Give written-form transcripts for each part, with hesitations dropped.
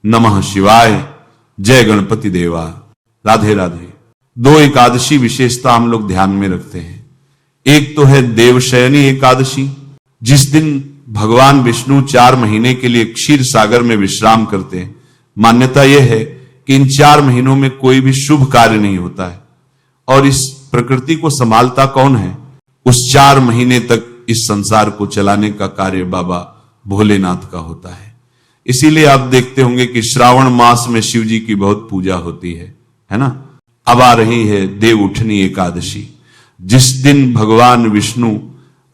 नमः शिवाय, जय गणपति देवा, राधे राधे। दो एकादशी विशेषता हम लोग ध्यान में रखते हैं। एक तो है देवशयनी एकादशी, जिस दिन भगवान विष्णु 4 महीने के लिए क्षीर सागर में विश्राम करते हैं। मान्यता यह है कि इन 4 महीनों में कोई भी शुभ कार्य नहीं होता है, और इस प्रकृति को संभालता कौन है? उस 4 महीने तक इस संसार को चलाने का कार्य बाबा भोलेनाथ का होता है। इसीलिए आप देखते होंगे कि श्रावण मास में शिव जी की बहुत पूजा होती है ना। अब आ रही है देव उठनी एकादशी, जिस दिन भगवान विष्णु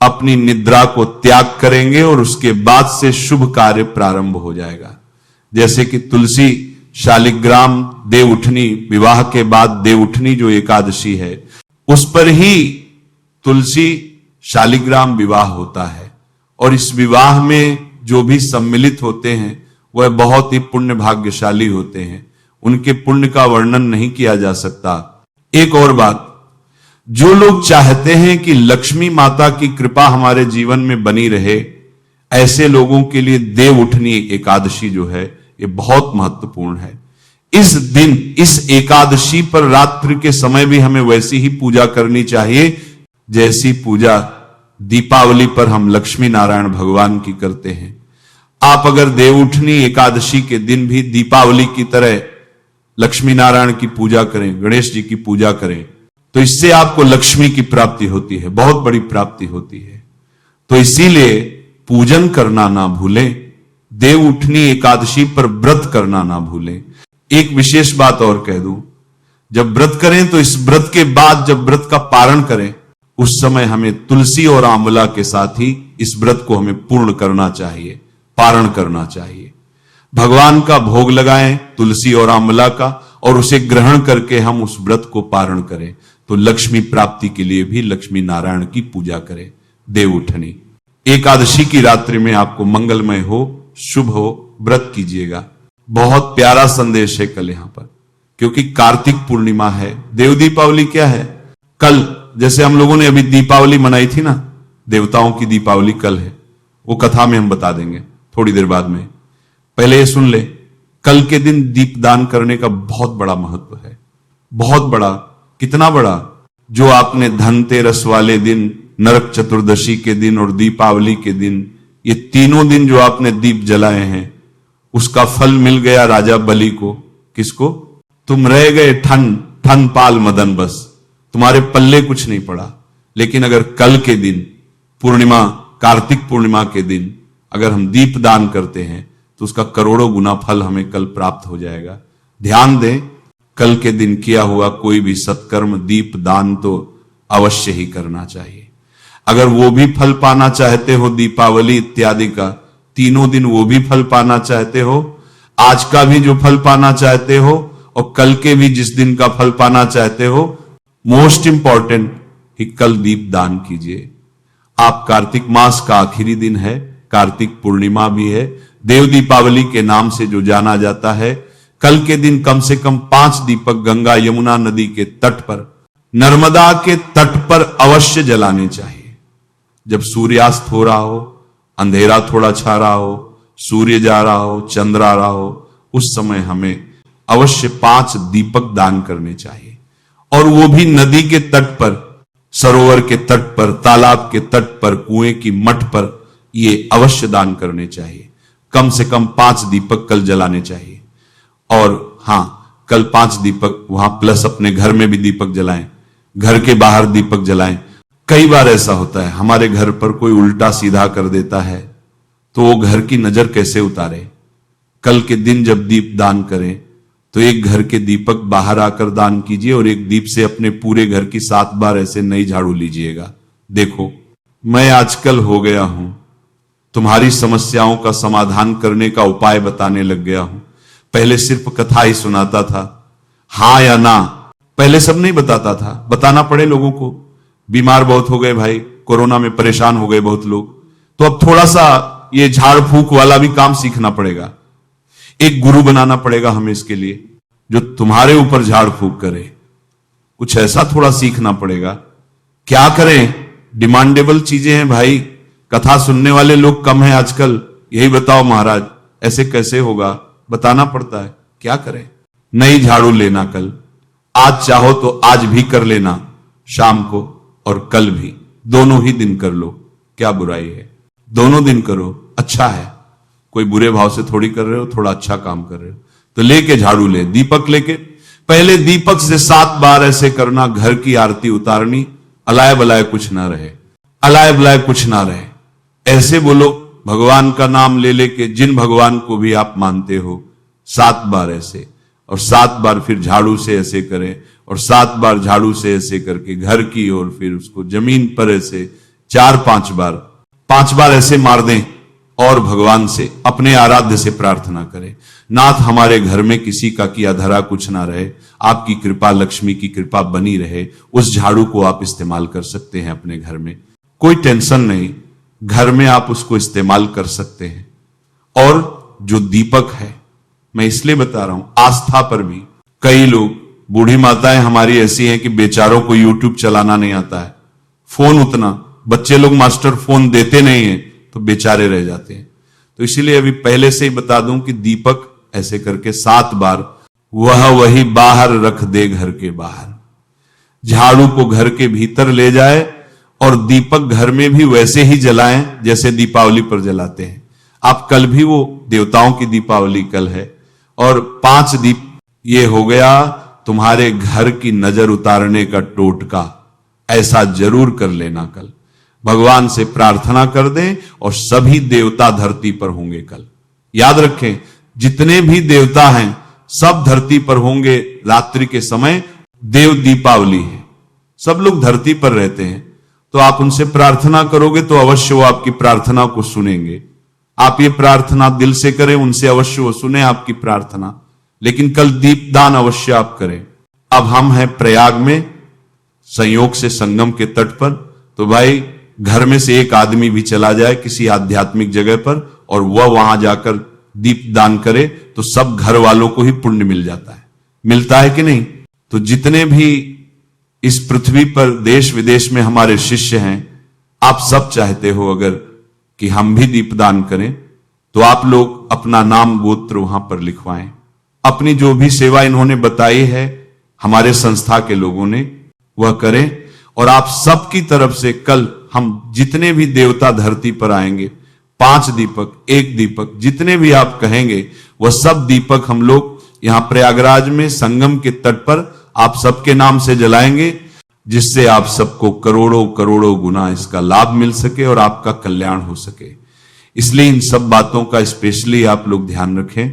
अपनी निद्रा को त्याग करेंगे और उसके बाद से शुभ कार्य प्रारंभ हो जाएगा। जैसे कि तुलसी शालिग्राम देव उठनी, विवाह के बाद देव उठनी जो एकादशी है, उस पर ही तुलसी शालिग्राम विवाह होता है। और इस विवाह में जो भी सम्मिलित होते हैं वह बहुत ही पुण्य भाग्यशाली होते हैं। उनके पुण्य का वर्णन नहीं किया जा सकता। एक और बात, जो लोग चाहते हैं कि लक्ष्मी माता की कृपा हमारे जीवन में बनी रहे, ऐसे लोगों के लिए देव उठनी एकादशी जो है ये बहुत महत्वपूर्ण है। इस दिन, इस एकादशी पर रात्रि के समय भी हमें वैसी ही पूजा करनी चाहिए जैसी पूजा दीपावली पर हम लक्ष्मी नारायण भगवान की करते हैं। आप अगर देवउठनी एकादशी के दिन भी दीपावली की तरह लक्ष्मी नारायण की पूजा करें, गणेश जी की पूजा करें, तो इससे आपको लक्ष्मी की प्राप्ति होती है, बहुत बड़ी प्राप्ति होती है। तो इसीलिए पूजन करना ना भूलें, देवउठनी एकादशी पर व्रत करना ना भूलें। एक विशेष बात और कह दूं, जब व्रत करें तो इस व्रत के बाद जब व्रत का पारण करें, उस समय हमें तुलसी और आंवला के साथ ही इस व्रत को हमें पूर्ण करना चाहिए, पारण करना चाहिए। भगवान का भोग लगाएं तुलसी और आंवला का, और उसे ग्रहण करके हम उस व्रत को पारण करें, तो लक्ष्मी प्राप्ति के लिए भी लक्ष्मी नारायण की पूजा करें। देवउठनी एकादशी की रात्रि में आपको मंगलमय हो, शुभ हो, व्रत कीजिएगा। बहुत प्यारा संदेश है कल यहां पर, क्योंकि कार्तिक पूर्णिमा है। देव दीपावली क्या है? कल जैसे हम लोगों ने अभी दीपावली मनाई थी ना, देवताओं की दीपावली कल है, वो कथा में हम बता देंगे थोड़ी देर बाद में। पहले ये सुन ले, कल के दिन दीपदान करने का बहुत बड़ा महत्व है, बहुत बड़ा। कितना बड़ा? जो आपने धनतेरस वाले दिन, नरक चतुर्दशी के दिन और दीपावली के दिन, ये तीनों दिन जो आपने दीप जलाए हैं, उसका फल मिल गया राजा बलि को। किसको? तुम रह गए ठन ठन पाल मदन, बस तुम्हारे पल्ले कुछ नहीं पड़ा। लेकिन अगर कल के दिन, पूर्णिमा, कार्तिक पूर्णिमा के दिन अगर हम दीप दान करते हैं तो उसका करोड़ों गुना फल हमें कल प्राप्त हो जाएगा। ध्यान दें, कल के दिन किया हुआ कोई भी सत्कर्म, दीप दान तो अवश्य ही करना चाहिए। अगर वो भी फल पाना चाहते हो, दीपावली इत्यादि का तीनों दिन वो भी फल पाना चाहते हो, आज का भी जो फल पाना चाहते हो और कल के भी जिस दिन का फल पाना चाहते हो, मोस्ट इंपॉर्टेंट कि कल दीप दान कीजिए। आप कार्तिक मास का आखिरी दिन है, कार्तिक पूर्णिमा भी है, देव दीपावली के नाम से जो जाना जाता है। कल के दिन कम से कम 5 दीपक गंगा यमुना नदी के तट पर, नर्मदा के तट पर अवश्य जलाने चाहिए। जब सूर्यास्त हो रहा हो, अंधेरा थोड़ा छा रहा हो, सूर्य जा रहा हो, चंद्र आ रहा हो, उस समय हमें अवश्य 5 दीपक दान करने चाहिए। और वो भी नदी के तट पर, सरोवर के तट पर, तालाब के तट पर, कुएं की मठ पर, ये अवश्य दान करने चाहिए। कम से कम 5 दीपक कल जलाने चाहिए। और हां, कल 5 दीपक वहां प्लस अपने घर में भी दीपक जलाएं, घर के बाहर दीपक जलाएं। कई बार ऐसा होता है हमारे घर पर कोई उल्टा सीधा कर देता है, तो वो घर की नजर कैसे उतारे। कल के दिन जब दीप दान करें तो एक घर के दीपक बाहर आकर दान कीजिए और एक दीप से अपने पूरे घर की 7 बार ऐसे नई झाड़ू लीजिएगा। देखो, मैं आजकल हो गया हूं, तुम्हारी समस्याओं का समाधान करने का उपाय बताने लग गया हूं। पहले सिर्फ कथा ही सुनाता था, हां या ना, पहले सब नहीं बताता था। बताना पड़े लोगों को, बीमार बहुत हो गए भाई, कोरोना में परेशान हो गए बहुत लोग, तो अब थोड़ा सा ये झाड़ फूक वाला भी काम सीखना पड़ेगा। एक गुरु बनाना पड़ेगा हमें इसके लिए, जो तुम्हारे ऊपर झाड़ फूक करे। कुछ ऐसा थोड़ा सीखना पड़ेगा। क्या करें? डिमांडेबल चीजें हैं भाई, कथा सुनने वाले लोग कम हैं आजकल। यही बताओ महाराज, ऐसे कैसे होगा? बताना पड़ता है, क्या करें। नई झाड़ू लेना कल, आज चाहो तो आज भी कर लेना, शाम को और कल भी, दोनों ही दिन कर लो, क्या बुराई है। दोनों दिन करो, अच्छा है, कोई बुरे भाव से थोड़ी कर रहे हो, थोड़ा अच्छा काम कर रहे हो। तो लेके झाड़ू ले, दीपक लेके पहले दीपक से 7 बार ऐसे करना, घर की आरती उतारनी, अलाय बलाय कुछ ना रहे, अलाय बलाय कुछ ना रहे। ऐसे बोलो भगवान का नाम ले लेके, जिन भगवान को भी आप मानते हो, 7 बार ऐसे, और 7 बार फिर झाड़ू से ऐसे करें, और 7 बार झाड़ू से ऐसे करके घर की ओर, फिर उसको जमीन पर ऐसे 4-5 बार, 5 बार ऐसे मार दें, और भगवान से, अपने आराध्य से प्रार्थना करें, नाथ हमारे घर में किसी का किया धरा कुछ ना रहे, आपकी कृपा, लक्ष्मी की कृपा बनी रहे। उस झाड़ू को आप इस्तेमाल कर सकते हैं अपने घर में, कोई टेंशन नहीं, घर में आप उसको इस्तेमाल कर सकते हैं। और जो दीपक है, मैं इसलिए बता रहा हूं, आस्था पर भी कई लोग, बूढ़ी माताएं हमारी ऐसी हैं कि बेचारों को यूट्यूब चलाना नहीं आता है, फोन उतना, बच्चे लोग मास्टर फोन देते नहीं है तो बेचारे रह जाते हैं। तो इसीलिए अभी पहले से ही बता दूं कि दीपक ऐसे करके 7 बार, वह वही बाहर रख दे घर के बाहर, झाड़ू को घर के भीतर ले जाए, और दीपक घर में भी वैसे ही जलाएं जैसे दीपावली पर जलाते हैं। आप कल भी, वो देवताओं की दीपावली कल है, और 5 दीप, ये हो गया तुम्हारे घर की नजर उतारने का टोटका। ऐसा जरूर कर लेना कल, भगवान से प्रार्थना कर दें, और सभी देवता धरती पर होंगे कल। याद रखें, जितने भी देवता हैं सब धरती पर होंगे रात्रि के समय, देव दीपावली है, सब लोग धरती पर रहते हैं। तो आप उनसे प्रार्थना करोगे तो अवश्य वो आपकी प्रार्थना को सुनेंगे। आप ये प्रार्थना दिल से करें, उनसे अवश्य वो सुने आपकी प्रार्थना। लेकिन कल दीपदान अवश्य आप करें। अब हम हैं प्रयाग में, संयोग से संगम के तट पर, तो भाई घर में से एक आदमी भी चला जाए किसी आध्यात्मिक जगह पर, और वह वहां जाकर दीपदान करे, तो सब घर वालों को ही पुण्य मिल जाता है। मिलता है कि नहीं? तो जितने भी इस पृथ्वी पर देश विदेश में हमारे शिष्य हैं, आप सब चाहते हो अगर कि हम भी दीपदान करें, तो आप लोग अपना नाम गोत्र वहां पर लिखवाएं। अपनी जो भी सेवा इन्होंने बताई है हमारे संस्था के लोगों ने, वह करें। और आप सबकी तरफ से कल हम जितने भी देवता धरती पर आएंगे, 5 दीपक, 1 दीपक, जितने भी आप कहेंगे, वह सब दीपक हम लोग यहां प्रयागराज में संगम के तट पर आप सबके नाम से जलाएंगे, जिससे आप सबको करोड़ों करोड़ों गुना इसका लाभ मिल सके और आपका कल्याण हो सके। इसलिए इन सब बातों का स्पेशली आप लोग ध्यान रखें।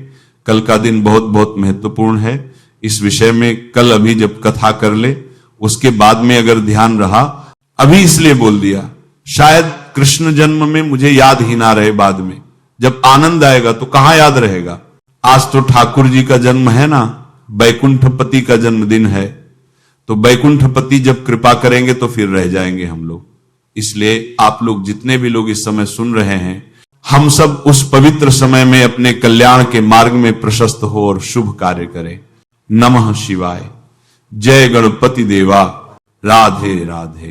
कल का दिन बहुत बहुत महत्वपूर्ण है। इस विषय में कल अभी जब कथा कर ले, उसके बाद में अगर ध्यान रहा, अभी इसलिए बोल दिया, शायद कृष्ण जन्म में मुझे याद ही ना रहे, बाद में जब आनंद आएगा तो कहां याद रहेगा। आज तो ठाकुर जी का जन्म है ना, बैकुंठपति का जन्मदिन है, तो बैकुंठपति जब कृपा करेंगे तो फिर रह जाएंगे हम लोग। इसलिए आप लोग जितने भी लोग इस समय सुन रहे हैं, हम सब उस पवित्र समय में अपने कल्याण के मार्ग में प्रशस्त हो और शुभ कार्य करें। नमः शिवाय। जय गणपति देवा। राधे राधे।